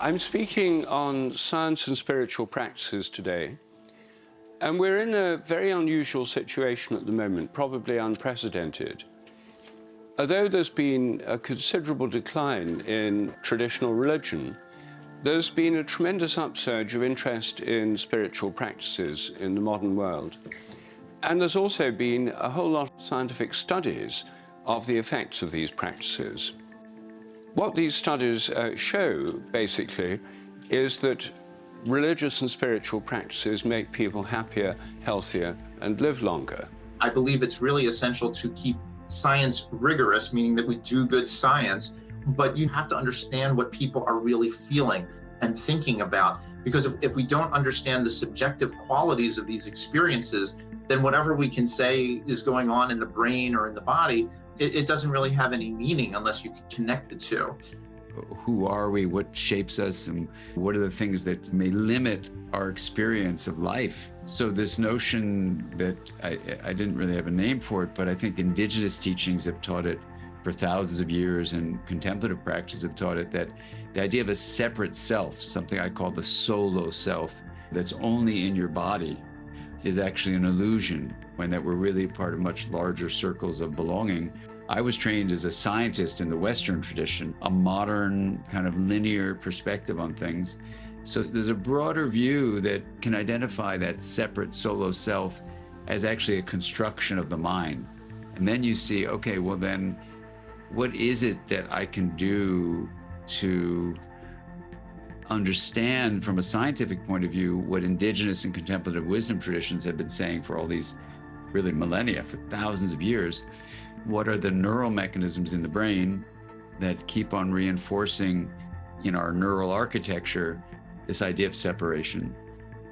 I'm speaking on science and spiritual practices today, and we're in a very unusual situation at the moment, probably unprecedented. Although there's been a considerable decline in traditional religion, there's been a tremendous upsurge of interest in spiritual practices in the modern world. And there's also been a whole lot of scientific studies of the effects of these practices. What these studies show, basically, is that religious and spiritual practices make people happier, healthier, and live longer. I believe it's really essential to keep science rigorous, meaning that we do good science, but you have to understand what people are really feeling and thinking about. Because if we don't understand the subjective qualities of these experiences, then whatever we can say is going on in the brain or in the body, it doesn't really have any meaning unless you can connect the two. Who are we? What shapes us? And what are the things that may limit our experience of life? So this notion that I didn't really have a name for it, but I think indigenous teachings have taught it for thousands of years, and contemplative practices have taught it, that the idea of a separate self, something I call the solo self, that's only in your body, is actually an illusion, when that we're really part of much larger circles of belonging. I was trained as a scientist in the Western tradition, a modern kind of linear perspective on things. So there's a broader view that can identify that separate solo self as actually a construction of the mind. And then you see, okay, well then, what is it that I can do to understand from a scientific point of view what indigenous and contemplative wisdom traditions have been saying for all these really millennia, for thousands of years? What are the neural mechanisms in the brain that keep on reinforcing in our neural architecture this idea of separation?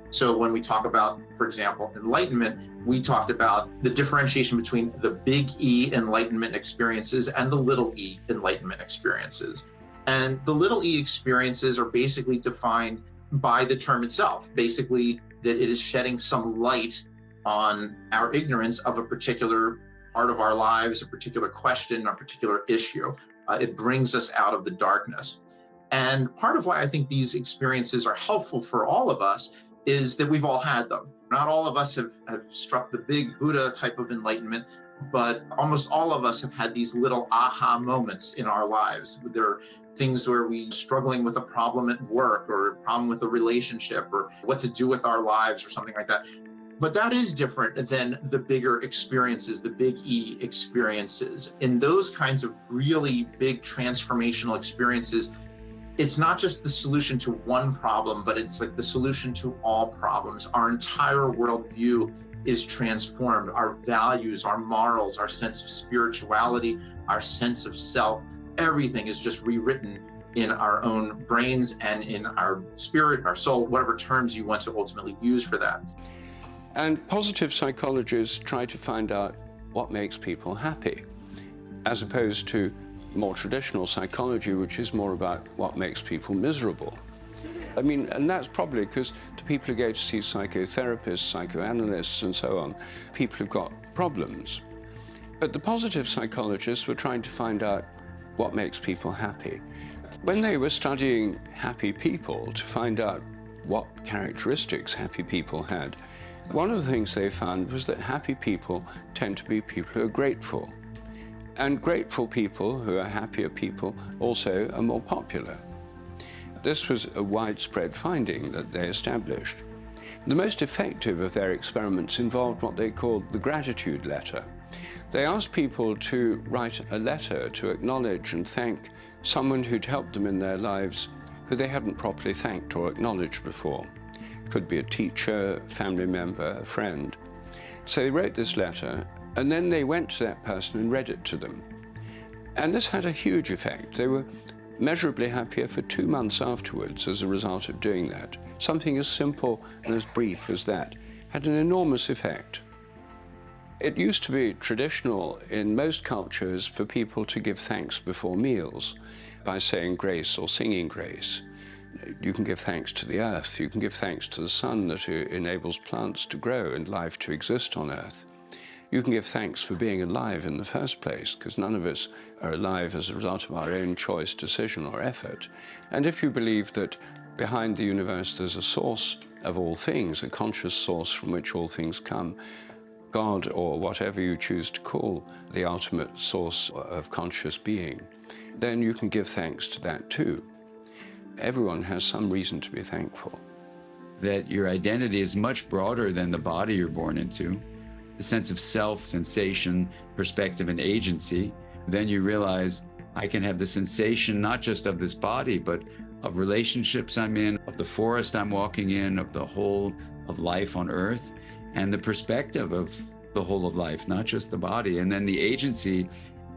So when we talk about, for example, enlightenment, we talked about the differentiation between the big E enlightenment experiences and the little e enlightenment experiences. And the little e experiences are basically defined by the term itself, basically that it is shedding some light on our ignorance of a particular part of our lives, a particular question, a particular issue. It brings us out of the darkness. And part of why I think these experiences are helpful for all of us is that we've all had them. Not all of us have struck the big Buddha type of enlightenment, but almost all of us have had these little aha moments in our lives. There are things where we're struggling with a problem at work, or a problem with a relationship, or what to do with our lives, or something like that. But that is different than the bigger experiences, the big E experiences. In those kinds of really big transformational experiences, it's not just the solution to one problem, but it's like the solution to all problems. Our entire worldview is transformed. Our values, our morals, our sense of spirituality, our sense of self, everything is just rewritten in our own brains and in our spirit, our soul, whatever terms you want to ultimately use for that. And positive psychologists try to find out what makes people happy, as opposed to more traditional psychology, which is more about what makes people miserable. I mean, and that's probably because the people who go to see psychotherapists, psychoanalysts, and so on, people who've got problems. But the positive psychologists were trying to find out what makes people happy. When they were studying happy people to find out what characteristics happy people had, one of the things they found was that happy people tend to be people who are grateful. And grateful people, who are happier people, also are more popular. This was a widespread finding that they established. The most effective of their experiments involved what they called the gratitude letter. They asked people to write a letter to acknowledge and thank someone who'd helped them in their lives who they hadn't properly thanked or acknowledged before. Could be a teacher, a family member, a friend. So they wrote this letter, and then they went to that person and read it to them. And this had a huge effect. They were measurably happier for 2 months afterwards as a result of doing that. Something as simple and as brief as that had an enormous effect. It used to be traditional in most cultures for people to give thanks before meals by saying grace or singing grace. You can give thanks to the earth. You can give thanks to the sun that enables plants to grow and life to exist on earth. You can give thanks for being alive in the first place, because none of us are alive as a result of our own choice, decision, or effort. And if you believe that behind the universe there's a source of all things, a conscious source from which all things come, God, or whatever you choose to call the ultimate source of conscious being, then you can give thanks to that too. Everyone has some reason to be thankful. That your identity is much broader than the body you're born into. The sense of self, sensation, perspective, and agency. Then you realize I can have the sensation not just of this body, but of relationships I'm in, of the forest I'm walking in, of the whole of life on earth, and the perspective of the whole of life, not just the body. And then the agency,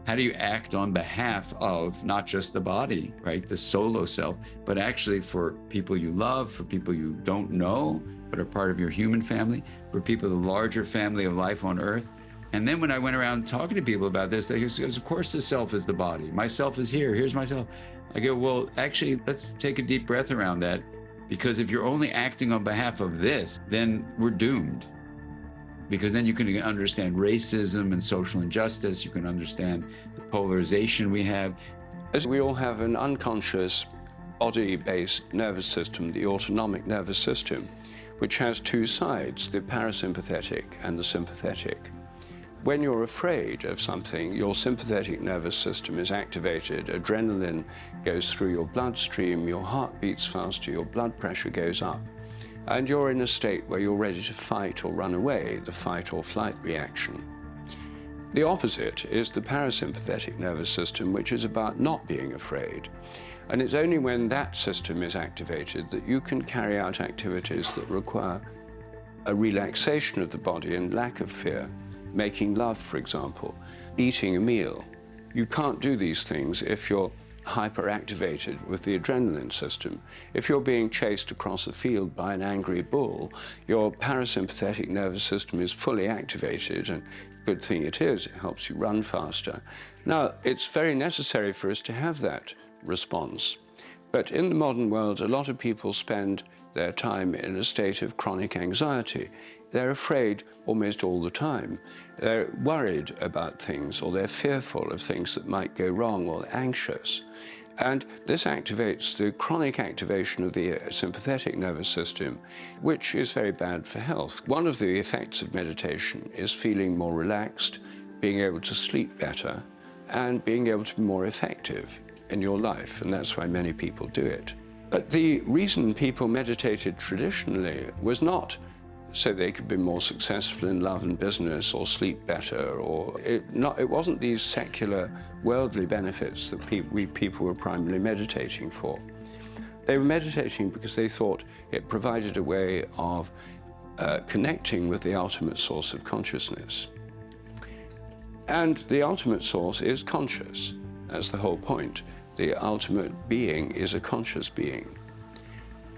how do you act on behalf of not just the body, right? The solo self, but actually for people you love, for people you don't know, but are part of your human family, for people, the larger family of life on earth. And then when I went around talking to people about this, they go, of course the self is the body. Myself is here, here's myself. I go, well, actually, let's take a deep breath around that, because if you're only acting on behalf of this, then we're doomed. Because then you can understand racism and social injustice, you can understand the polarization we have. As we all have an unconscious body-based nervous system, the autonomic nervous system, which has two sides, the parasympathetic and the sympathetic. When you're afraid of something, your sympathetic nervous system is activated, adrenaline goes through your bloodstream, your heart beats faster, your blood pressure goes up, and you're in a state where you're ready to fight or run away, the fight or flight reaction. The opposite is the parasympathetic nervous system, which is about not being afraid. And it's only when that system is activated that you can carry out activities that require a relaxation of the body and lack of fear. Making love, for example, eating a meal. You can't do these things if you're hyperactivated with the adrenaline system. If you're being chased across a field by an angry bull, your parasympathetic nervous system is fully activated, and good thing it is, it helps you run faster. Now, it's very necessary for us to have that response. But in the modern world, a lot of people spend their time in a state of chronic anxiety. They're afraid almost all the time. They're worried about things, or they're fearful of things that might go wrong, or anxious. And this activates the chronic activation of the sympathetic nervous system, which is very bad for health. One of the effects of meditation is feeling more relaxed, being able to sleep better, and being able to be more effective in your life, and that's why many people do it. But the reason people meditated traditionally was not so they could be more successful in love and business, or sleep better, or it wasn't these secular worldly benefits that people were primarily meditating for. They were meditating because they thought it provided a way of connecting with the ultimate source of consciousness. And the ultimate source is conscious. That's the whole point. The ultimate being is a conscious being.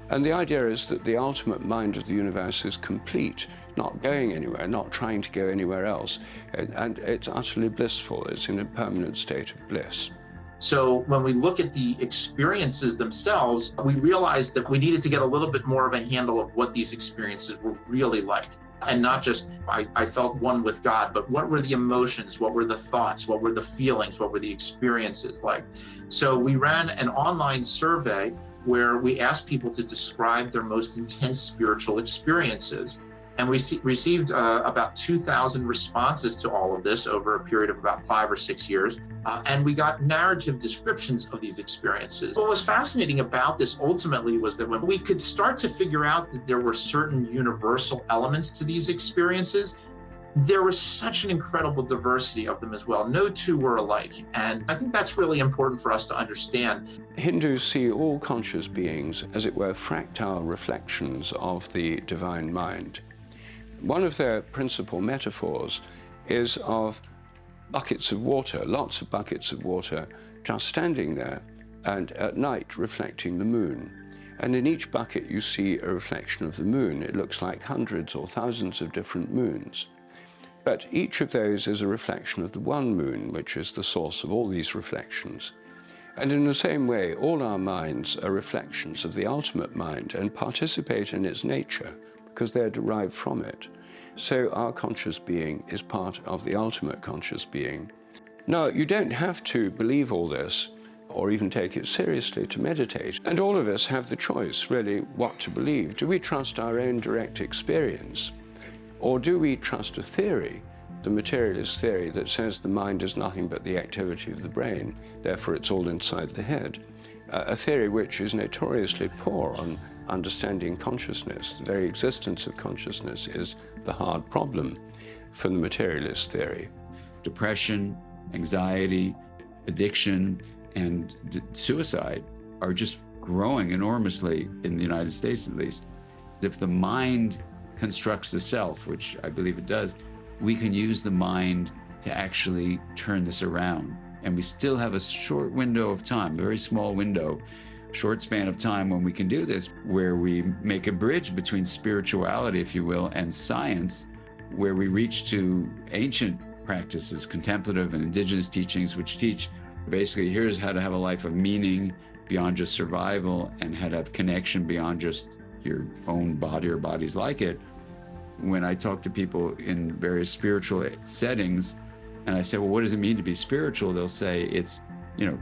And the idea is that the ultimate mind of the universe is complete, not going anywhere, not trying to go anywhere else. And it's utterly blissful. It's in a permanent state of bliss. So when we look at the experiences themselves, we realized that we needed to get a little bit more of a handle of what these experiences were really like. And not just, I felt one with God, but what were the emotions? What were the thoughts? What were the feelings? What were the experiences like? So we ran an online survey where we asked people to describe their most intense spiritual experiences. And we received about 2,000 responses to all of this over a period of about 5 or 6 years. And we got narrative descriptions of these experiences. What was fascinating about this ultimately was that when we could start to figure out that there were certain universal elements to these experiences, there was such an incredible diversity of them as well. No two were alike. And I think that's really important for us to understand. Hindus see all conscious beings, as it were, fractal reflections of the divine mind. One of their principal metaphors is of buckets of water, lots of buckets of water, just standing there, and at night reflecting the moon. And in each bucket you see a reflection of the moon. It looks like hundreds or thousands of different moons. But each of those is a reflection of the one moon, which is the source of all these reflections. And in the same way, all our minds are reflections of the ultimate mind and participate in its nature because they're derived from it. So our conscious being is part of the ultimate conscious being. Now, you don't have to believe all this or even take it seriously to meditate. And all of us have the choice, really, what to believe. Do we trust our own direct experience? Or do we trust a theory, the materialist theory that says the mind is nothing but the activity of the brain, therefore it's all inside the head? A theory which is notoriously poor on understanding consciousness. The very existence of consciousness is the hard problem for the materialist theory. Depression, anxiety, addiction, and suicide are just growing enormously in the United States, at least. If the mind constructs the self, which I believe it does, we can use the mind to actually turn this around. And we still have a short window of time, a very small window, short span of time when we can do this, where we make a bridge between spirituality, if you will, and science, where we reach to ancient practices, contemplative and indigenous teachings, which teach basically here's how to have a life of meaning beyond just survival and how to have connection beyond just your own body or bodies like it. When I talk to people in various spiritual settings and I say, well, what does it mean to be spiritual? They'll say it's,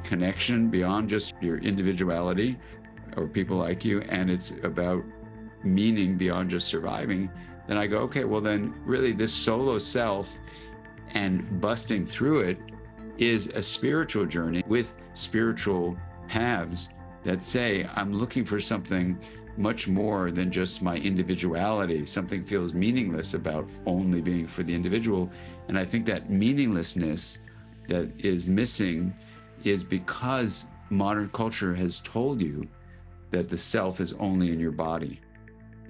connection beyond just your individuality or people like you, and it's about meaning beyond just surviving. Then I go, okay, well then really this solo self and busting through it is a spiritual journey with spiritual paths that say, I'm looking for something much more than just my individuality. Something feels meaningless about only being for the individual. And I think that meaninglessness that is missing is because modern culture has told you that the self is only in your body.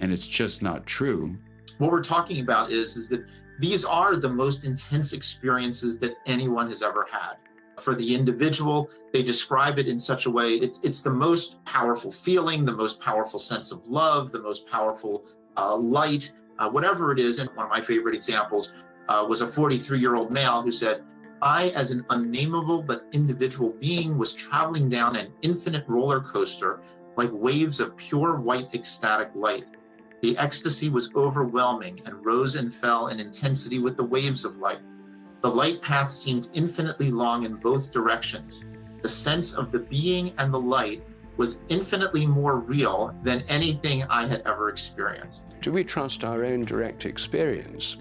And it's just not true. What we're talking about is that these are the most intense experiences that anyone has ever had. For the individual, they describe it in such a way, it's the most powerful feeling, the most powerful sense of love, the most powerful light, whatever it is. And one of my favorite examples was a 43-year-old male who said, I, as an unnameable but individual being, was traveling down an infinite roller coaster like waves of pure white ecstatic light. The ecstasy was overwhelming and rose and fell in intensity with the waves of light. The light path seemed infinitely long in both directions. The sense of the being and the light was infinitely more real than anything I had ever experienced. Do we trust our own direct experience?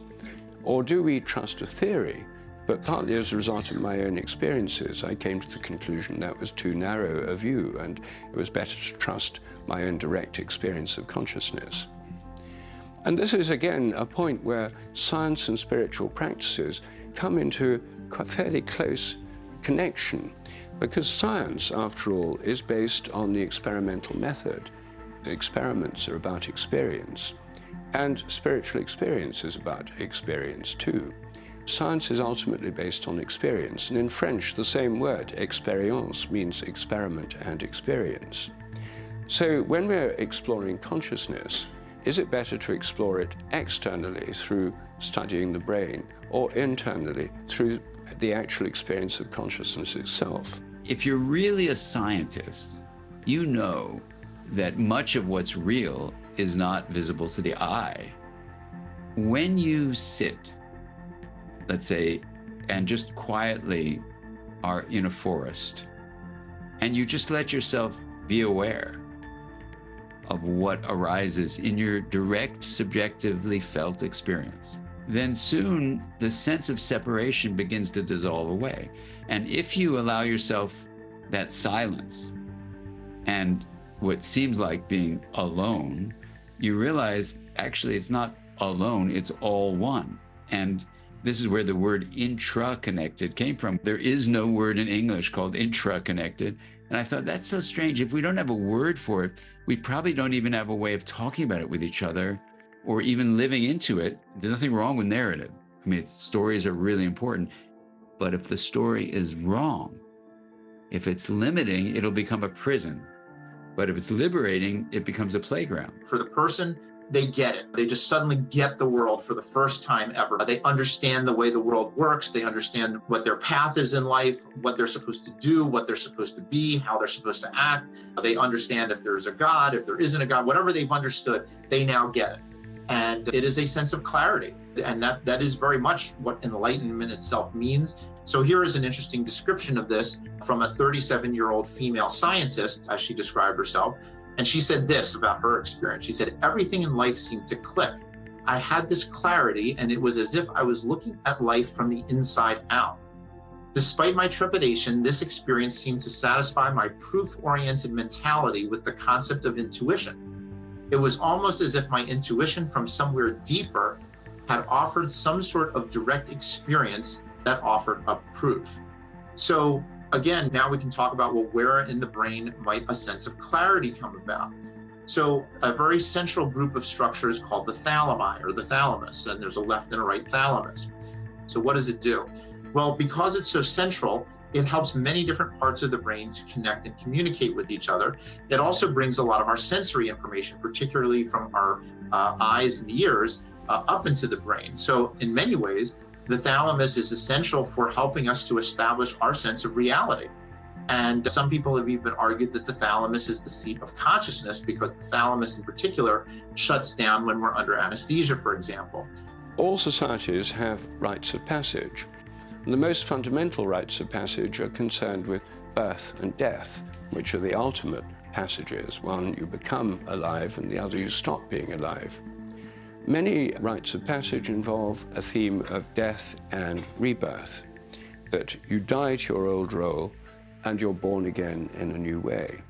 Or do we trust a theory? But partly as a result of my own experiences, I came to the conclusion that was too narrow a view, and it was better to trust my own direct experience of consciousness. And this is, again, a point where science and spiritual practices come into a fairly close connection, because science, after all, is based on the experimental method. The experiments are about experience, and spiritual experience is about experience too. Science is ultimately based on experience, and in French, the same word, expérience, means experiment and experience. So when we're exploring consciousness, is it better to explore it externally through studying the brain, or internally through the actual experience of consciousness itself? If you're really a scientist, you know that much of what's real is not visible to the eye. When you sit, let's say, and just quietly are in a forest, and you just let yourself be aware of what arises in your direct, subjectively felt experience, then soon the sense of separation begins to dissolve away. And if you allow yourself that silence and what seems like being alone, you realize actually it's not alone, it's all one. And this is where the word intraconnected came from. There is no word in English called intraconnected. And I thought, that's so strange. If we don't have a word for it, we probably don't even have a way of talking about it with each other or even living into it. There's nothing wrong with narrative. I mean, stories are really important. But if the story is wrong, if it's limiting, it'll become a prison. But if it's liberating, it becomes a playground. For the person they get it. They just suddenly get the world for the first time ever. They understand the way the world works. They understand what their path is in life, what they're supposed to do, what they're supposed to be, how they're supposed to act. They understand if there's a God, if there isn't a God, whatever they've understood, they now get it. And it is a sense of clarity. And that is very much what enlightenment itself means. So here is an interesting description of this from a 37-year-old female scientist, as she described herself. And she said this about her experience. She said, everything in life seemed to click. I had this clarity, and it was as if I was looking at life from the inside out. Despite my trepidation, this experience seemed to satisfy my proof-oriented mentality with the concept of intuition. It was almost as if my intuition from somewhere deeper had offered some sort of direct experience that offered up proof. So again, now we can talk about, well, where in the brain might a sense of clarity come about? So a very central group of structures called the thalami, or the thalamus, and there's a left and a right thalamus. So what does it do? Well, because it's so central, it helps many different parts of the brain to connect and communicate with each other. It also brings a lot of our sensory information, particularly from our eyes and ears, up into the brain. So in many ways, the thalamus is essential for helping us to establish our sense of reality. And some people have even argued that the thalamus is the seat of consciousness, because the thalamus in particular shuts down when we're under anesthesia, for example. All societies have rites of passage. And the most fundamental rites of passage are concerned with birth and death, which are the ultimate passages. One, you become alive, and the other, you stop being alive. Many rites of passage involve a theme of death and rebirth, that you die to your old role and you're born again in a new way.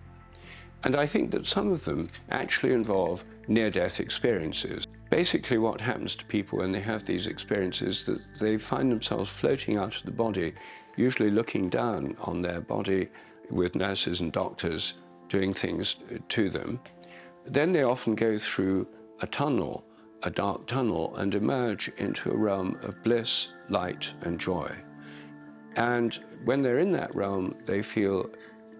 And I think that some of them actually involve near-death experiences. Basically, what happens to people when they have these experiences is that they find themselves floating out of the body, usually looking down on their body with nurses and doctors doing things to them. Then they often go through a tunnel, a dark tunnel, and emerge into a realm of bliss, light, and joy. And when they're in that realm, they feel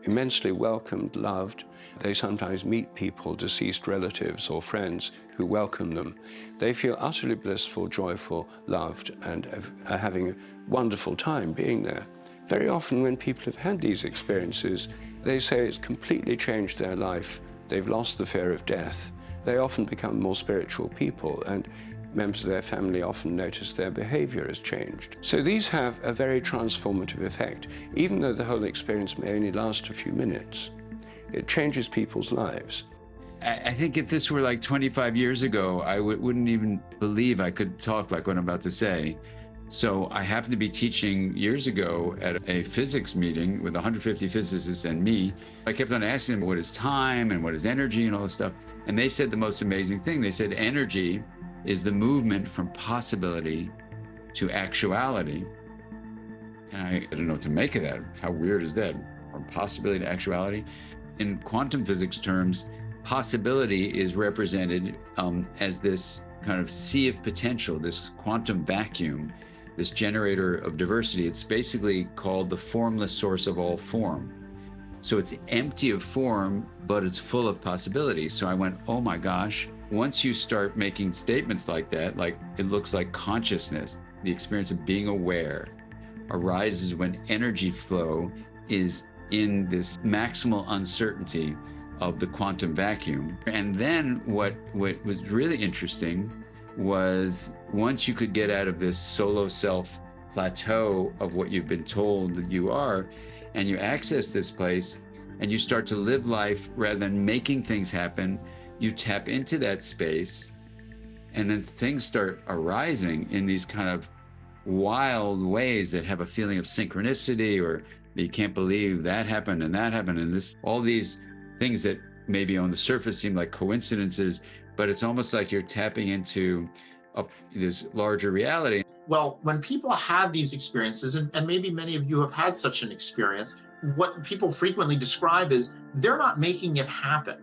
immensely welcomed, loved. They sometimes meet people, deceased relatives or friends, who welcome them. They feel utterly blissful, joyful, loved, and are having a wonderful time being there. Very often when people have had these experiences, they say it's completely changed their life. They've lost the fear of death. They often become more spiritual people, and members of their family often notice their behavior has changed. So these have a very transformative effect, even though the whole experience may only last a few minutes. It changes people's lives. I think if this were like 25 years ago, I wouldn't even believe I could talk like what I'm about to say. So I happened to be teaching years ago at a physics meeting with 150 physicists and me. I kept on asking them, what is time and what is energy and all this stuff? And they said the most amazing thing. They said energy is the movement from possibility to actuality. And I don't know what to make of that. How weird is that? From possibility to actuality? In quantum physics terms, possibility is represented as this kind of sea of potential, this quantum vacuum, this generator of diversity. It's basically called the formless source of all form. So it's empty of form, but it's full of possibility. So I went, oh my gosh, once you start making statements like that, like it looks like consciousness, the experience of being aware arises when energy flow is in this maximal uncertainty of the quantum vacuum. And then what was really interesting was once you could get out of this solo self plateau of what you've been told that you are, and you access this place and you start to live life rather than making things happen, you tap into that space, and then things start arising in these kind of wild ways that have a feeling of synchronicity, or that you can't believe that happened and that happened, and this, all these things that maybe on the surface seem like coincidences, but it's almost like you're tapping into this larger reality. Well, when people have these experiences, and maybe many of you have had such an experience, what people frequently describe is they're not making it happen.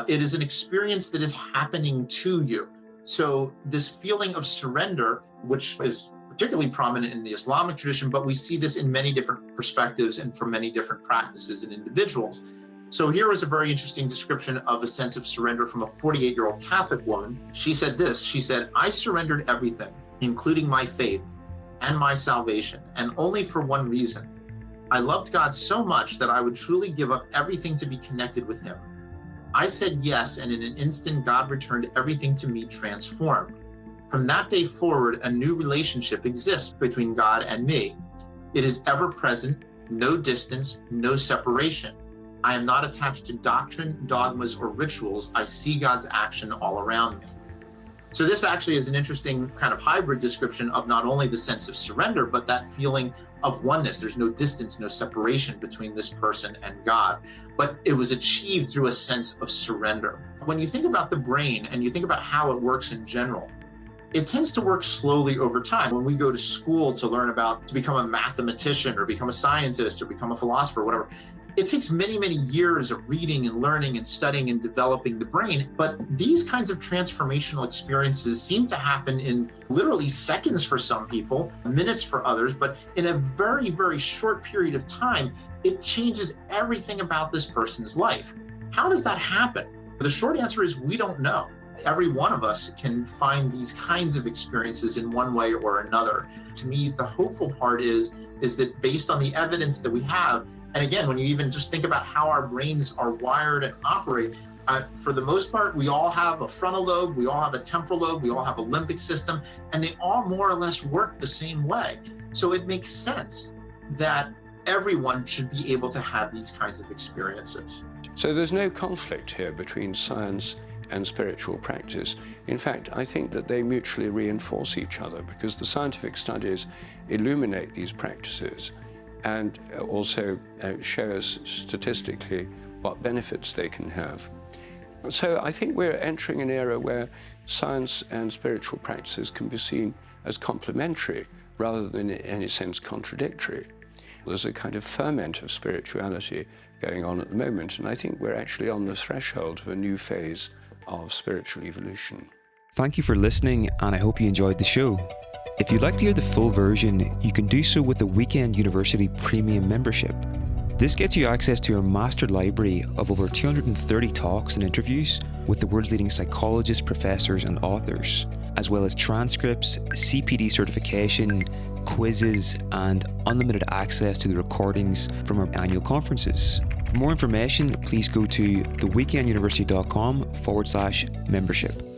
It is an experience that is happening to you. So this feeling of surrender, which is particularly prominent in the Islamic tradition, but we see this in many different perspectives and from many different practices and individuals. So here was a very interesting description of a sense of surrender from a 48-year-old Catholic woman. She said this, she said, "I surrendered everything, including my faith and my salvation, and only for one reason. I loved God so much that I would truly give up everything to be connected with him. I said yes, and in an instant, God returned everything to me transformed. From that day forward, a new relationship exists between God and me. It is ever present, no distance, no separation. I am not attached to doctrine, dogmas, or rituals. I see God's action all around me." So this actually is an interesting kind of hybrid description of not only the sense of surrender, but that feeling of oneness. There's no distance, no separation between this person and God, but it was achieved through a sense of surrender. When you think about the brain and you think about how it works in general, it tends to work slowly over time. When we go to school to learn to become a mathematician or become a scientist or become a philosopher, whatever, it takes many, many years of reading and learning and studying and developing the brain. But these kinds of transformational experiences seem to happen in literally seconds for some people, minutes for others, but in a very, very short period of time, it changes everything about this person's life. How does that happen? The short answer is we don't know. Every one of us can find these kinds of experiences in one way or another. To me, the hopeful part is that based on the evidence that we have, and again, when you even just think about how our brains are wired and operate, for the most part, we all have a frontal lobe, we all have a temporal lobe, we all have a limbic system, and they all more or less work the same way. So it makes sense that everyone should be able to have these kinds of experiences. So there's no conflict here between science and spiritual practice. In fact, I think that they mutually reinforce each other because the scientific studies illuminate these practices and also show us statistically what benefits they can have. So I think we're entering an era where science and spiritual practices can be seen as complementary rather than in any sense contradictory. There's a kind of ferment of spirituality going on at the moment, and I think we're actually on the threshold of a new phase of spiritual evolution. Thank you for listening, and I hope you enjoyed the show. If you'd like to hear the full version, you can do so with the Weekend University Premium membership. This gets you access to our master library of over 230 talks and interviews with the world's leading psychologists, professors, and authors, as well as transcripts, CPD certification, quizzes, and unlimited access to the recordings from our annual conferences. For more information, please go to theweekenduniversity.com/membership.